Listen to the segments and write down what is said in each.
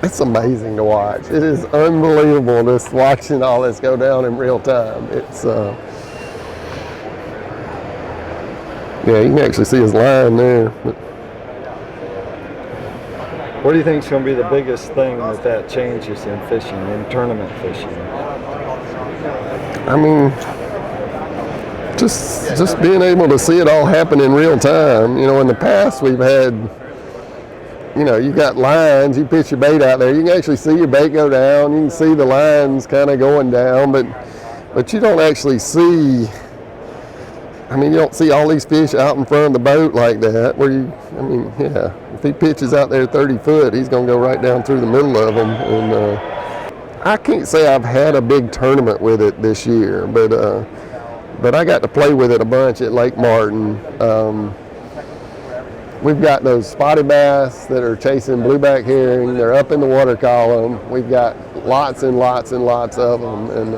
it's amazing to watch. It is unbelievable just watching all this go down in real time. It's yeah, you can actually see his line there. What do you think is going to be the biggest thing that changes in fishing, in tournament fishing? I mean, just being able to see it all happen in real time. You know, in the past we've had, you know, you got lines, you pitch your bait out there, you can actually see your bait go down, you can see the lines kind of going down, but you don't actually see, I mean, you don't see all these fish out in front of the boat like that, where you, I mean, yeah, if he pitches out there 30 foot, he's going to go right down through the middle of them. And I can't say I've had a big tournament with it this year, but I got to play with it a bunch at Lake Martin. We've got those spotty bass that are chasing blueback herring. They're up in the water column. We've got lots and lots and lots of them. And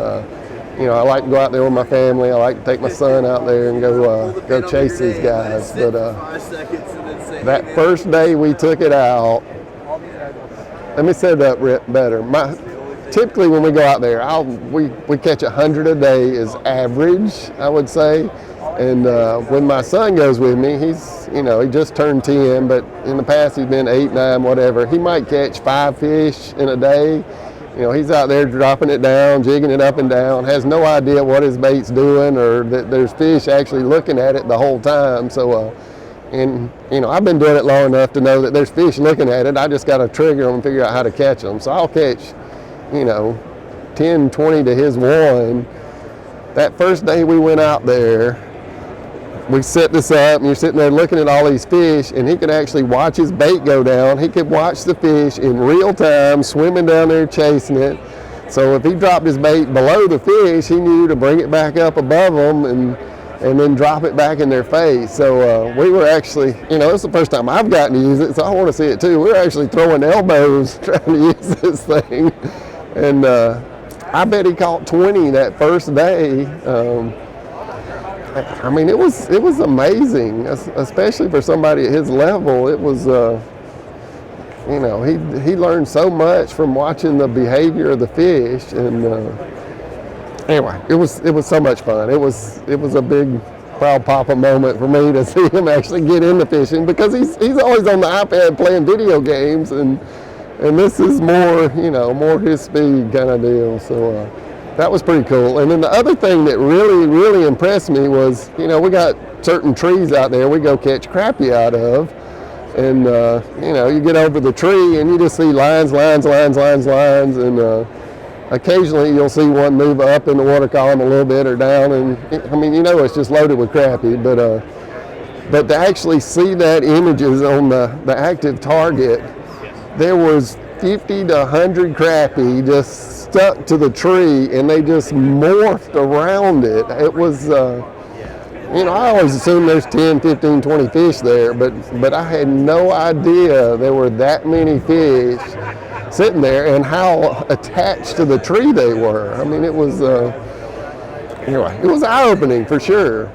you know, I like to go out there with my family. I like to take my son out there and go chase these guys. But that first day we took it out, let me set it up better. Typically when we go out there, we catch 100 a day is average, I would say. And when my son goes with me, he's, you know, he just turned 10, but in the past he's been 8, 9, whatever. He might catch 5 fish in a day. You know, he's out there dropping it down, jigging it up and down, has no idea what his bait's doing or that there's fish actually looking at it the whole time. So, and, you know, I've been doing it long enough to know that there's fish looking at it. I just got to trigger them and figure out how to catch them. So I'll catch, you know, 10, 20 to his 1. That first day we went out there, we set this up and you're sitting there looking at all these fish, and he could actually watch his bait go down. He could watch the fish in real time swimming down there chasing it. So if he dropped his bait below the fish, he knew to bring it back up above them and then drop it back in their face. So we were actually, you know, it's the first time I've gotten to use it, so I want to see it too. We were actually throwing elbows trying to use this thing. And I bet he caught 20 that first day. I mean, it was amazing, especially for somebody at his level. It was, you know, he learned so much from watching the behavior of the fish. And anyway, it was so much fun. It was a big proud papa moment for me to see him actually get into fishing, because he's always on the iPad playing video games, and this is more, you know, more his speed kind of deal. So that was pretty cool. And then the other thing that really, really impressed me was, you know, we got certain trees out there we go catch crappie out of. And, you know, you get over the tree and you just see lines. And occasionally you'll see one move up in the water column a little bit or down. And, I mean, you know, it's just loaded with crappie. But to actually see that images on the active target, there was 50 to 100 crappie just stuck to the tree, and they just morphed around it. It was, you know, I always assume there's 10, 15, 20 fish there, but I had no idea there were that many fish sitting there and how attached to the tree they were. I mean, it was, anyway, it was eye-opening for sure.